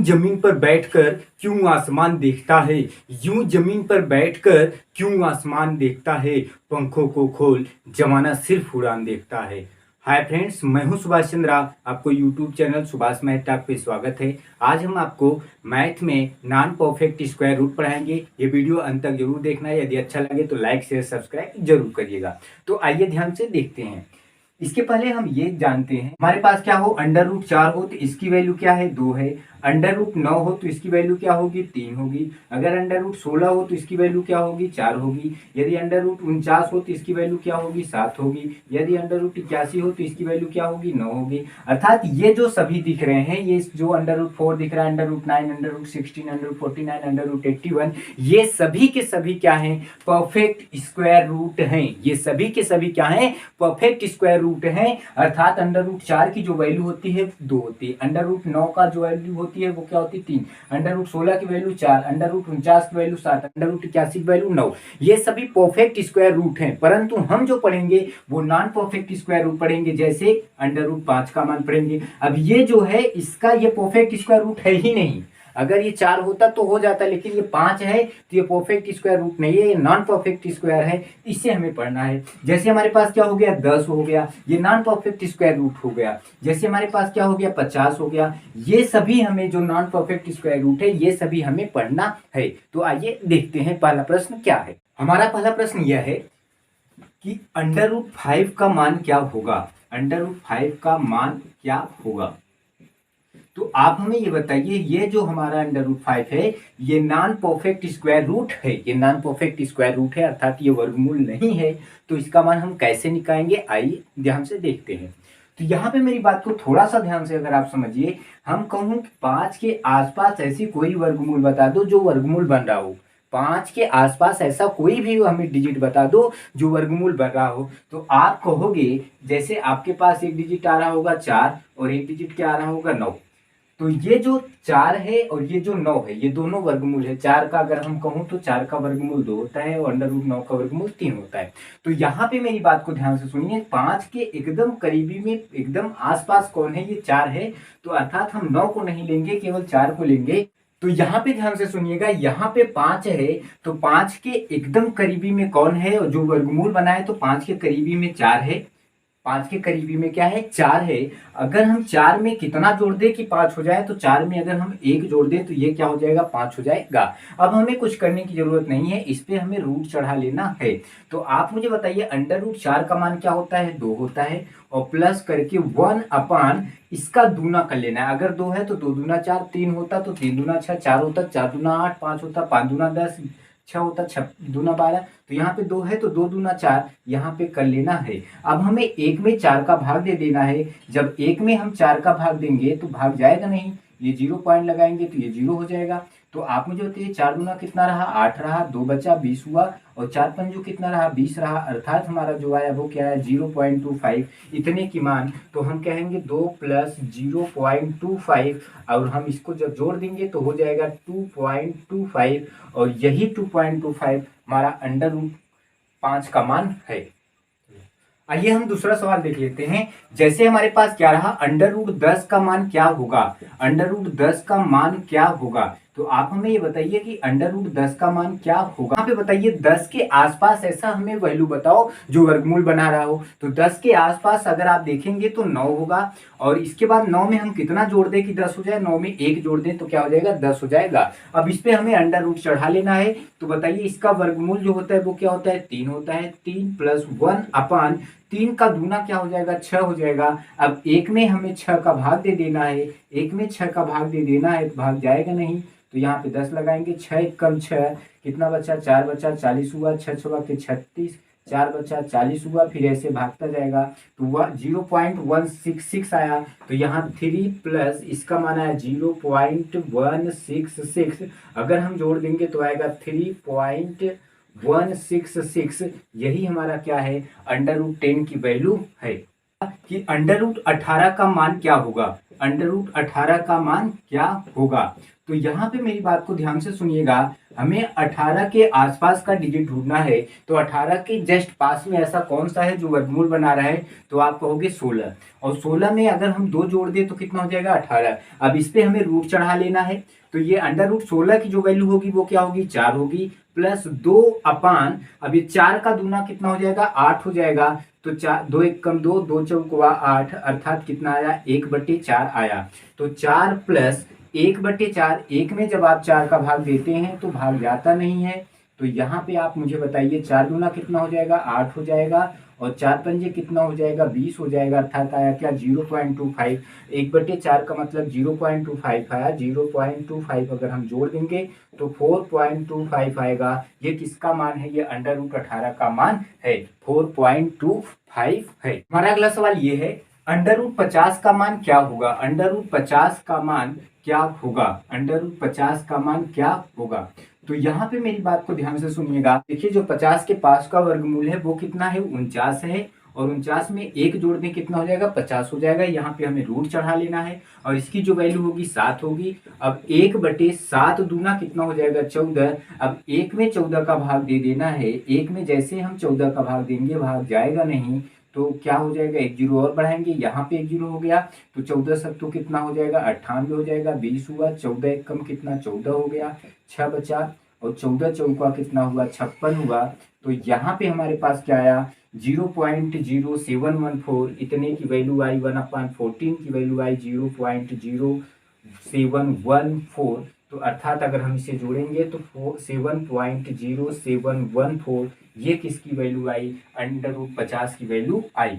यूं जमीन पर बैठकर क्यों आसमान देखता है, यूं जमीन पर बैठकर क्यों आसमान देखता है, पंखों को खोल जमाना सिर्फ उड़ान देखता है। हाय फ्रेंड्स, मैं हूं सुभाष चंद्रा। आपको YouTube channel Subhash math talk पे स्वागत है। आज हम आपको मैथ में नॉन परफेक्ट स्क्वायर रूट पढ़ाएंगे। ये वीडियो अंत तक जरूर देखना है। यदि अच्छा लगे तो लाइक शेयर सब्सक्राइब जरूर करिएगा। तो आइए ध्यान से देखते हैं। इसके पहले हम ये जानते हैं, हमारे पास क्या हो, अंडर रूट 4 हो तो इसकी वैल्यू क्या है, 2 है। अंडर रूट 9 हो तो इसकी वैल्यू क्या होगी, 3 होगी। अगर अंडर रूट 16 हो तो इसकी वैल्यू क्या होगी, 4 होगी। यदि अंडर रूट 49 हो तो इसकी वैल्यू क्या होगी, 7 होगी। यदि अंडर रूट 81 हो तो इसकी वैल्यू क्या होगी, 9 होगी। अर्थात ये जो सभी दिख रहे हैं, ये जो अंडर रूट 4 दिख रहा है, under root 9, under root 16, under root 49, under root 81, ये सभी के सभी क्या हैं, परफेक्ट स्क्वायर रूट हैं। ये सभी के सभी क्या हैं, परफेक्ट स्क्वायर रूट हैं। अर्थात अंडर रूट 4 की जो वैल्यू होती है 2 होती है। अंडर रूट 9 का जो वैल्यू होती है वो क्या होती है, 3। अंडर रूट 16 की वैल्यू 4, अंडर रूट 49 की वैल्यू 7, अंडर रूट 81 की वैल्यू 9। ये सभी परफेक्ट स्क्वायर रूट हैं, परंतु हम जो पढ़ेंगे वो नॉन परफेक्ट स्क्वायर रूट पढ़ेंगे। जैसे अंडर रूट 5 का मान पढ़ेंगे। अब ये जो है, इसका ये परफेक्ट स्क्वायर रूट है ही नहीं। अगर ये 4 होता तो हो जाता, लेकिन ये 5 है तो ये परफेक्ट स्क्वायर रूट नहीं है, ये नॉन परफेक्ट स्क्वायर है। इससे हमें पढ़ना है। जैसे हमारे पास क्या हो गया, 10 हो गया, ये नॉन परफेक्ट स्क्वायर रूट हो गया। जैसे हमारे पास क्या हो गया, 50 हो गया। ये सभी हमें जो नॉन परफेक्ट स्क्वायर रूट है, ये सभी हमें पढ़ना है। तो आइए देखते हैं पहला प्रश्न क्या है। हमारा पहला प्रश्न यह है कि अंडर रूट 5 का मान क्या होगा। अंडर रूट 5 का मान क्या होगा, तो आप हमें ये बताइए, ये जो हमारा अंडर रूट 5 है, ये नॉन परफेक्ट स्क्वायर रूट है। ये नॉन परफेक्ट स्क्वायर रूट है, अर्थात ये वर्गमूल नहीं है। तो इसका मान हम कैसे निकालेंगे, आइए ध्यान से देखते हैं। तो यहाँ पे मेरी बात को थोड़ा सा ध्यान से अगर आप समझिए, हम कहूँ कि 5 के आसपास ऐसी कोई वर्गमूल बता दो जो वर्गमूल बन रहा हो। 5 के आसपास ऐसा कोई भी हमें डिजिट बता दो जो वर्गमूल बन रहा हो। तो आप कहोगे, जैसे आपके पास एक डिजिट आ रहा होगा 4 और एक डिजिट क्या आ रहा होगा, 9। तो ये जो 4 है और ये जो 9 है, ये दोनों वर्गमूल है। 4 का अगर हम कहूं तो 4 का वर्गमूल 2 होता है और अंडर रूट 9 का वर्गमूल 3 होता है। तो यहाँ पे मेरी बात को ध्यान से सुनिए, 5 के एकदम करीबी में एकदम आसपास कौन है, ये 4 है। तो अर्थात हम 9 को नहीं लेंगे, केवल 4 को लेंगे। तो यहाँ पे ध्यान से सुनिएगा, यहाँ पे 5 है तो 5 के एकदम करीबी में कौन है, और जो वर्गमूल बना है तो 5 के करीबी में 4 है। 5 के करीबी में क्या है, 4 है। अगर हम 4 में कितना जोड़ दें कि 5 हो जाए, तो 4 में अगर हम 1 जोड़ दें तो ये क्या हो जाएगा, 5 हो जाएगा। अब हमें कुछ करने की जरूरत नहीं है, इस पे हमें रूट चढ़ा लेना है। तो आप मुझे बताइए, अंडर रूट 4 का मान क्या होता है, 2 होता है, और प्लस करके 1 अपान इसका दूना कर लेना है। अगर 2 है तो 2 दूना 4, 3 होता तो 3 दूना 6, 4 होता 4 दूना 8, 5 होता 5 दूना 10, 6 होता 6 दूना 12। तो यहाँ पे 2 है तो 2 दूना 4 यहाँ पे कर लेना है। अब हमें 1 में 4 का भाग दे देना है। जब 1 में हम 4 का भाग देंगे तो भाग जाएगा नहीं, ये 0 पॉइंट लगाएंगे तो ये 0 हो जाएगा। तो आप मुझे बताइए, 4 दूना कितना रहा, 8 रहा, 2 बचा 20 हुआ, और 4 पंजो कितना रहा, 20 रहा। अर्थात हमारा जो आया वो क्या है, 0.25। इतने की मान तो हम कहेंगे 2 प्लस 0.25, और हम इसको जब जोड़ देंगे तो हो जाएगा 2.25, और यही 2.25 हमारा अंडर रूट 5 का मान है। आइए हम दूसरा सवाल देख लेते हैं। जैसे हमारे पास क्या रहा, अंडर रूट 10 का मान क्या होगा। अंडर रूट 10 का मान क्या होगा, तो आप हमें ये बताइए कि अंडर रूट 10 का मान क्या होगा। यहाँ पे बताइए 10 के आसपास ऐसा हमें वैल्यू बताओ जो वर्गमूल बना रहा हो। तो 10 के आसपास अगर आप देखेंगे तो 9 होगा, और इसके बाद 9 में हम कितना जोड़ दें कि 10 हो जाए, 9 में 1 जोड़ दें तो क्या हो जाएगा, 10 हो जाएगा। अब इस पे हमें अंडर रूट चढ़ा लेना है। तो बताइए, इसका वर्गमूल जो होता है वो क्या होता है, 3 होता है। 3 प्लस 1 अपान 3 का दूना क्या हो जाएगा, 6 हो जाएगा। अब 1 में हमें 6 का भाग दे देना है। 1 में 6 का भाग दे देना है तो भाग जाएगा नहीं, तो यहाँ पे 10 लगाएंगे। 6 कम 6 कितना बचा, 4 बचा, 40 हुआ। 6 छवा के 36, 4 बचा 40 हुआ। फिर ऐसे भागता जाएगा तो वह 0.166 आया। तो यहाँ 3 प्लस इसका मान आया 0.166। अगर हम जोड़ देंगे तो आएगा 3.166। यही हमारा क्या है, अंडर रूट 10 की वैल्यू है। कि अंडर रूट 18 का मान क्या होगा, अंडर रूट 18 का मान क्या होगा। तो तो यहाँ पे मेरी बात को ध्यान से सुनिएगा, हमें 18 के आसपास का डिजिट ढूंढना है। तो 18 के जस्ट पास में ऐसा कौन सा है जो वर्गमूल बना रहा है, तो आप कहोगे 16। और 16 में अगर हम 2 जोड़ दें तो कितना हो जाएगा 18। अब इस पे हमें रूट चढ़ा लेना है। तो ये अंडर रूट 16 की जो वैल्यू होगी वो क्या होगी 4 होगी, प्लस 2 अपान, अब ये 4 का दूना कितना हो जाएगा 8 हो जाएगा। तो 4 2 1 कम 2 2 चौक 8 अर्थात कितना आया 1/4 आया। तो 4 प्लस 1/4, एक में जब आप 4 का भाग देते हैं तो भाग जाता नहीं है। तो यहाँ पे आप मुझे बताइए 4 दूना कितना हो जाएगा 8 हो जाएगा, और 4 पंजे कितना हो जाएगा 20 हो जाएगा, अर्थात आया क्या 0.25। 1/4 का मतलब 0.25 आया। 0.25 अगर हम जोड़ देंगे तो 4.25 आएगा। ये किसका मान है, ये अंडर रूट 18 का मान है, 4.25 है। हमारा अगला सवाल ये है, अंडर रूट 50 का मान क्या होगा। अंडर रूट 50 का मान क्या होगा, अंडर रूट 50 का मान क्या होगा। तो यहाँ पे मेरी बात को ध्यान से सुनिएगा। देखिए जो 50 के पास का वर्गमूल है वो कितना है 49 है, और 49 में 1 जोड़ दें कितना हो जाएगा 50 हो जाएगा। यहाँ पे हमें रूट चढ़ा लेना है और इसकी जो वैल्यू होगी 7 होगी। अब 1/7 दूना कितना हो जाएगा 14। अब 1 में 14 का भाग दे देना है। 1 में जैसे हम 14 का भाग देंगे भाग जाएगा नहीं, तो क्या हो जाएगा 1 जीरो और बढ़ाएंगे, यहाँ पे 1 जीरो हो गया। तो 14 सत्तू कितना हो जाएगा 98 हो जाएगा, 20 हुआ, 14 एक कम कितना 14 हो गया, 6 बचा, और 14 चौका कितना हुआ 56 हुआ। तो यहाँ पे हमारे पास क्या आया 0.0714, इतने की वैल्यू आई, 1/14 की वैल्यू आई 0.0714। तो अर्थात अगर हम इसे जोड़ेंगे तो 7.0714, ये किसकी वैल्यू आई अंडर रूट 50 की वैल्यू आई।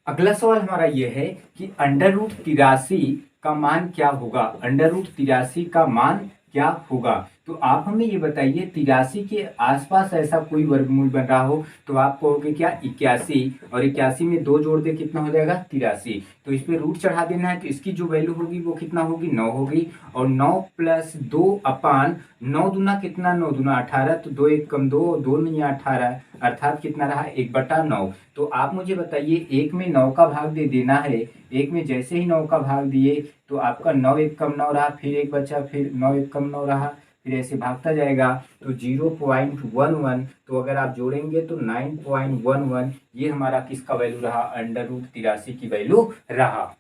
अगला सवाल हमारा ये है कि अंडर रूट 83 का मान क्या होगा। अंडर रूट 83 का मान क्या होगा। तो आप हमें ये बताइए 83 के आसपास ऐसा कोई वर्गमूल बन रहा हो तो आप कहोगे क्या 81, और 81 में 2 जोड़ दे कितना हो जाएगा 83। तो इस पे रूट चढ़ा देना है, तो इसकी जो वैल्यू होगी वो कितना होगी 9 होगी, और 9 प्लस 2 अपान 9 दूना कितना 9 दूना 18, तो 2 1 कम 2 2 नहीं 18, अर्थात कितना रहा 1/9। तो आप मुझे बताइए 1 में 9 का भाग दे देना है। 1 में जैसे ही 9 का भाग दिए तो आपका 9 1 कम 9 रहा, फिर 1 बचा, फिर 9 1 कम 9 रहा, फिर ऐसे भागता जाएगा। तो 0.11, तो अगर आप जोड़ेंगे तो 9.11, ये हमारा किसका वैल्यू रहा अंडर रूट 83 की वैल्यू रहा।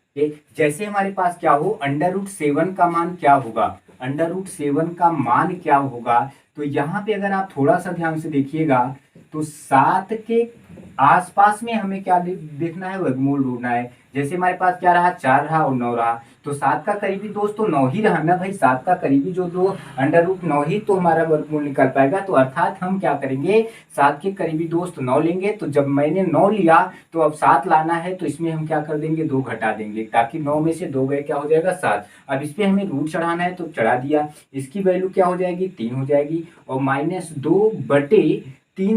जैसे हमारे पास क्या हो अंडर रूट 7 का मान क्या होगा। अंडर रूट 7 का मान क्या होगा, तो यहाँ पे अगर आप थोड़ा सा ध्यान से देखिएगा तो 7 के आसपास में हमें क्या देखना है वर्गमूल ढूंढना है। जैसे हमारे पास क्या रहा 4 रहा और 9 रहा, तो 7 का करीबी दोस्त तो 9 ही रहा ना भाई। 7 का करीबी जो दो अंडर रूट 9 ही तो हमारा वर्गमूल निकल पाएगा। तो अर्थात हम क्या करेंगे 7 के करीबी दोस्त 9 लेंगे। तो जब मैंने 9 लिया तो अब 7 लाना है, तो इसमें हम क्या कर देंगे 2 घटा देंगे, ताकि 9 में से 2 गए क्या हो जाएगा 7। अब इस पे हमें रूट चढ़ाना है तो चढ़ा दिया, इसकी वैल्यू क्या हो जाएगी 3 हो जाएगी, और -2/3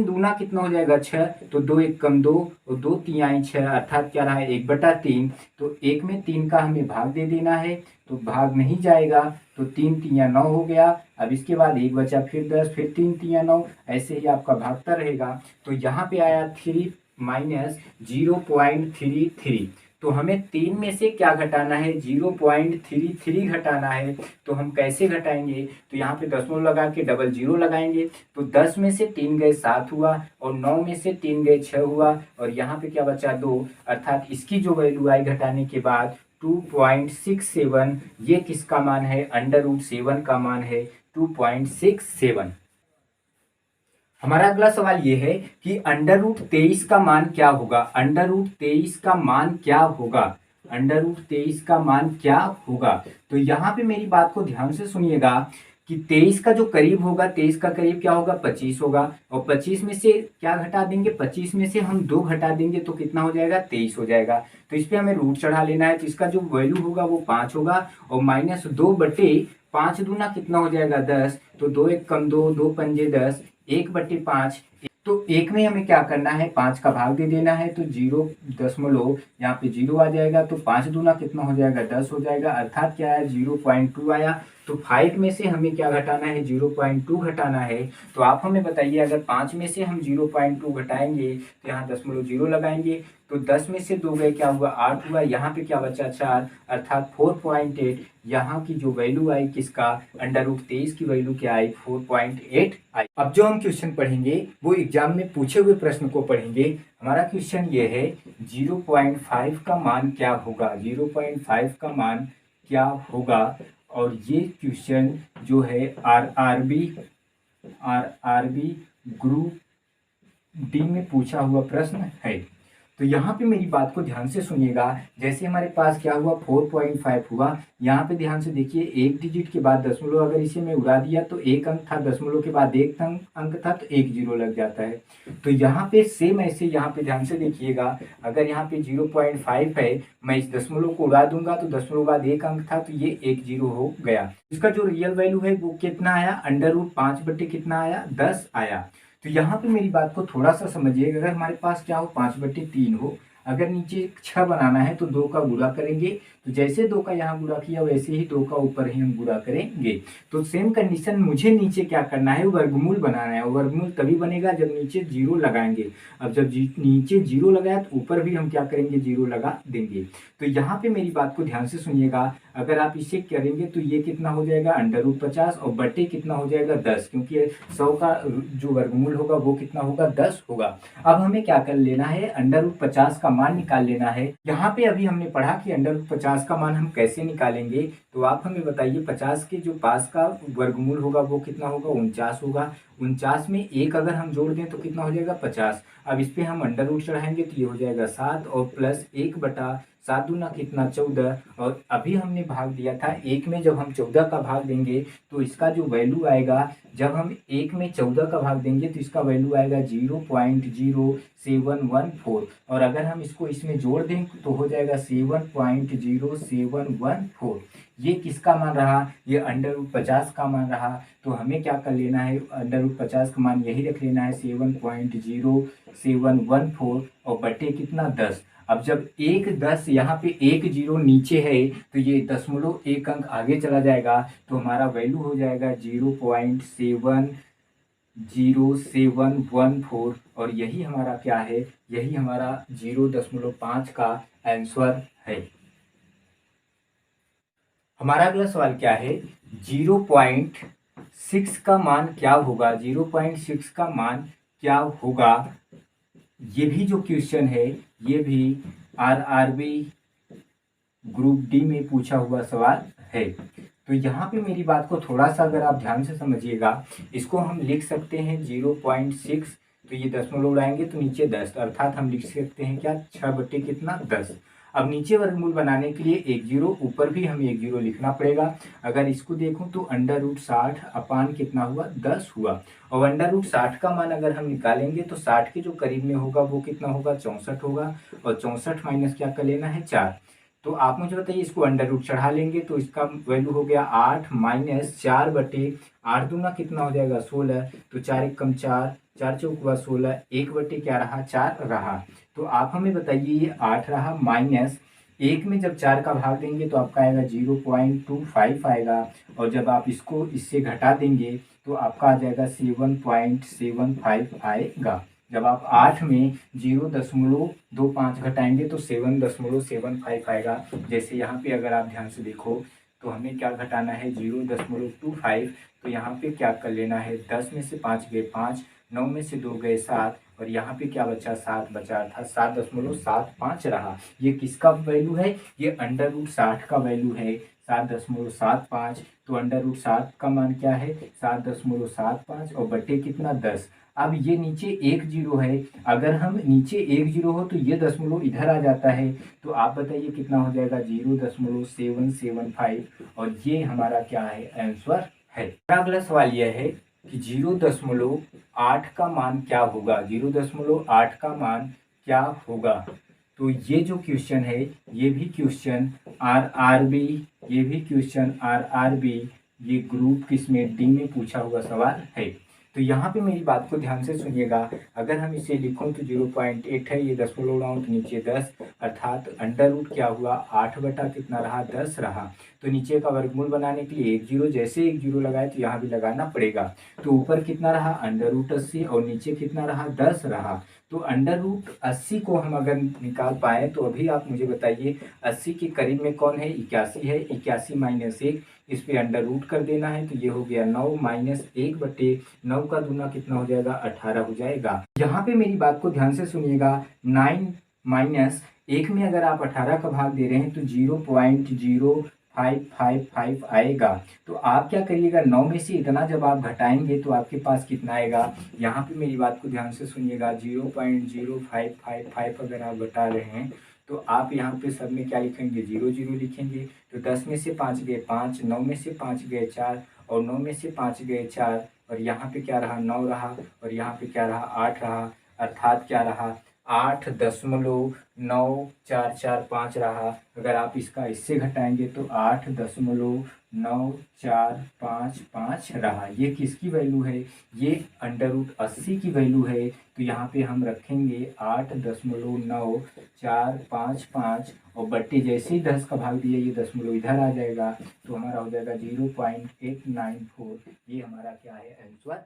दूना कितना हो जाएगा 6, तो 2 1 कम 2 और 2 3 आई 6, अर्थात क्या रहा है 1/3। तो 1 में 3 का हमें भाग दे देना है, तो भाग नहीं जाएगा, तो 3 3 9 हो गया। अब इसके बाद 1 बचा, फिर 10, फिर 3 3 9, ऐसे ही आपका भागता रहेगा। तो यहाँ पे आया 3 -0.33। तो हमें 3 में से क्या घटाना है 0.33 घटाना है। तो हम कैसे घटाएंगे, तो यहाँ पे दशमलव लगा के डबल जीरो लगाएंगे। तो 10 में से 3 गए 7 हुआ, और 9 में से 3 गए 6 हुआ, और यहाँ पे क्या बचा 2, अर्थात इसकी जो वैल्यू आई घटाने के बाद 2.67, ये किसका मान है अंडर रूट 7 का मान है 2.67। हमारा अगला सवाल ये है कि अंडर रूट 23 का मान क्या होगा। अंडर रूट 23 का मान क्या होगा, अंडर रूट 23 का मान क्या होगा। तो यहाँ पे मेरी बात को ध्यान से सुनिएगा कि 23 का जो करीब होगा, 23 का करीब क्या होगा 25 होगा, और 25 में से क्या घटा देंगे 25 में से हम 2 घटा देंगे तो कितना हो जाएगा 23 हो जाएगा। तो इस पे हमें रूट चढ़ा लेना है, तो इसका जो वैल्यू होगा वो 5 होगा, और -2/5 दूना कितना हो जाएगा 10, तो 2 1 कम 2 2 पंजे 10, 1/5। तो 1 में हमें क्या करना है 5 का भाग दे देना है, तो 0 यहाँ पे 0 आ जाएगा, तो 5 दूना कितना हो जाएगा 10 हो जाएगा, अर्थात क्या है 0.2 आया। तो 5 में से हमें क्या घटाना है 0.2 घटाना है। तो आप हमें बताइए अगर 5 में से हम 0.2 घटाएंगे तो यहाँ 0.0 लगाएंगे, तो 10 में से 2 गए, क्या हुआ 8 हुआ, यहाँ पे क्या बचा 4, अर्थात 4.8। यहाँ की जो वैल्यू आई किसका, √23 की वैल्यू क्या आई, 4.8 आई। अब जो हम क्वेश्चन पढ़ेंगे वो एग्जाम में पूछे हुए प्रश्न को पढ़ेंगे। हमारा क्वेश्चन ये है 0.5 का मान क्या होगा, 0.5 का मान क्या होगा। और ये क्वेश्चन जो है आरआरबी ग्रुप डी में पूछा हुआ प्रश्न है। तो यहाँ पे मेरी बात को ध्यान से सुनिएगा। जैसे हमारे पास क्या हुआ 4.5 हुआ, यहाँ पे ध्यान से देखिए, एक डिजिट के बाद दशमलव अगर इसे मैं उड़ा दिया तो एक अंक था, दशमलव के बाद एक अंक था तो एक जीरो लग जाता है। तो यहाँ पे सेम ऐसे यहाँ पे ध्यान से देखिएगा, अगर यहाँ पे 0.5 है, मैं इस दशमलव को उड़ा दूंगा तो दशमलव बाद एक अंक था तो ये एक जीरो हो गया। इसका जो रियल वैल्यू है वो कितना आया, √5 बटे कितना आया, 10 आया। तो यहाँ पे मेरी बात को थोड़ा सा समझिएगा, अगर हमारे पास क्या हो 5/3 हो, अगर नीचे 6 बनाना है तो 2 का गुणा करेंगे, तो जैसे 2 का यहाँ गुणा किया वैसे ही 2 का ऊपर ही हम गुणा करेंगे। तो सेम कंडीशन मुझे नीचे क्या करना है, वर्गमूल बनाना है। वर्गमूल तभी बनेगा जब नीचे जीरो लगाएंगे। अब जब नीचे जीरो लगाया तो ऊपर भी हम क्या करेंगे, जीरो लगा देंगे। तो यहाँ पे मेरी बात को ध्यान से सुनिएगा, अगर आप इसे करेंगे तो ये कितना हो जाएगा √50 और बटे कितना हो जाएगा 10, क्योंकि 100 का जो वर्गमूल होगा वो कितना होगा 10 होगा। अब हमें क्या कर लेना है, √50 का मान निकाल लेना है। यहाँ पे अभी हमने पढ़ा कि √50 का मान हम कैसे निकालेंगे, तो आप हमें बताइए 50 के जो पास का वर्गमूल होगा वो कितना होगा, 49 होगा। 49 में एक अगर हम जोड़ दें तो कितना हो जाएगा 50। अब इस पे हम अंडर रूट चढ़ाएंगे तो ये हो जाएगा 7 और प्लस 1/7 दूना कितना 14। और अभी हमने भाग दिया था 1 में, जब हम 14 का भाग देंगे तो इसका जो वैल्यू आएगा, जब हम 1 में 14 का भाग देंगे तो इसका वैल्यू आएगा 0.0714। और अगर हम इसको इसमें जोड़ दें तो हो जाएगा 7.0714। ये किसका मान रहा, ये √50 का मान रहा। तो हमें क्या कर लेना है, √50 का मान यही रख लेना है 7.0714 और बटे कितना 10। अब जब 1 10 यहाँ पे 1 जीरो नीचे है तो ये दशमलव एक अंक आगे चला जाएगा, तो हमारा वैल्यू हो जाएगा 0.70714। और यही हमारा क्या है, यही हमारा 0.5 का आंसर है। हमारा अगला सवाल क्या है, 0.6 का मान क्या होगा, 0.6 का मान क्या होगा। ये भी जो क्वेश्चन है ये भी आरआरबी ग्रुप डी में पूछा हुआ सवाल है। तो यहाँ पे मेरी बात को थोड़ा सा अगर आप ध्यान से समझिएगा, इसको हम लिख सकते हैं 0.6, तो ये दशमलव उड़ाएंगे तो नीचे 10, अर्थात हम लिख सकते हैं क्या 6 बटे कितना 10। अब नीचे वर्गमूल बनाने के लिए एक जीरो, ऊपर भी हमें एक जीरो लिखना पड़ेगा। अगर इसको देखूं तो √60 अपान कितना हुआ 10 हुआ। और √60 का मान अगर हम निकालेंगे तो 60 के जो करीब में होगा वो कितना होगा 64 होगा। और 64 माइनस क्या कर लेना है 4। तो आप मुझे बताइए, इसको अंडर रूट चढ़ा लेंगे तो इसका वैल्यू हो गया 8 माइनस 4 बटे 8 दूना कितना हो जाएगा 16। तो 4 एक कम 4, 4 चौक हुआ 16, 1 बटे क्या रहा 4 रहा। तो आप हमें बताइए ये 8 रहा, माइनस 1 में जब 4 का भाग देंगे तो आपका आएगा 0.25 आएगा। और जब आप इसको इससे घटा देंगे तो आपका आ जाएगा 7.75 आएगा। जब आप 8 में 0.25 घटाएंगे तो 7.75 आएगा। जैसे यहाँ पे अगर आप ध्यान से देखो तो हमें क्या घटाना है 0.25, तो यहाँ पे क्या कर लेना है 10 में से 5 गए 5, 9 में से 2 गए 7, और यहाँ पे क्या बचा 7 बचा था 7.75 रहा। ये किसका वैल्यू है, ये √60 का वैल्यू है 7.75। तो √60 का मान क्या है 7.75 और बटे कितना 10। अब ये नीचे एक जीरो है, अगर हम नीचे एक जीरो हो तो ये दशमलव इधर आ जाता है, तो आप बताइए कितना हो जाएगा 0.775। और ये हमारा क्या है आंसर है। अगला सवाल यह है कि 0.8 का मान क्या होगा, 0.8 का मान क्या होगा। तो ये जो क्वेश्चन है ये भी क्वेश्चन आरआरबी ये ग्रुप किसमें डी में पूछा हुआ सवाल है। तो यहाँ पे मेरी बात को ध्यान से सुनिएगा, अगर हम इसे लिखूं तो 0.8 है, ये दशमलव उड़ाऊं तो नीचे 10, अर्थात अंडर रूट क्या हुआ 8 बटा कितना रहा 10 रहा। तो नीचे का वर्गमूल बनाने के लिए एक जीरो, जैसे एक जीरो लगाए तो यहाँ भी लगाना पड़ेगा। तो ऊपर कितना रहा √80 और नीचे कितना रहा 10 रहा। तो अंडर रूट 80 को हम अगर निकाल पाए तो अभी आप मुझे बताइए 80 के करीब में कौन है, 81 है। 81 माइनस 1, इस पे अंडर रूट कर देना है तो ये हो गया 9 माइनस 1/9 का दूना कितना हो जाएगा, 18 हो जाएगा। यहाँ पे मेरी बात को ध्यान से सुनिएगा, 9 माइनस 1 में अगर आप 18 का भाग दे रहे हैं तो 0.0555 आएगा। तो आप क्या करिएगा, 9 में से इतना जब आप घटाएंगे तो आपके पास कितना आएगा, यहाँ पे मेरी बात को ध्यान से सुनिएगा, 0.0555 अगर आप घटा रहे हैं तो आप यहाँ पे सब में क्या लिखेंगे, 0 0 लिखेंगे। तो 10 में से 5 गए 5, 9 में से 5 गए 4 और 9 में से 5 गए 4 और यहाँ पे क्या रहा, 9 रहा और यहाँ पे क्या रहा, 8 रहा। अर्थात क्या रहा, 8.9445 रहा। अगर आप इसका इससे घटाएंगे तो 8.9455 रहा। ये किसकी वैल्यू है, ये अंडर रूट 80 की वैल्यू है। तो यहाँ पे हम रखेंगे 8.9455 और बट्टे जैसे ही 10 का भाग दिया ये दशमलव इधर आ जाएगा तो हमारा हो जाएगा 0.894। ये हमारा क्या है आंसर।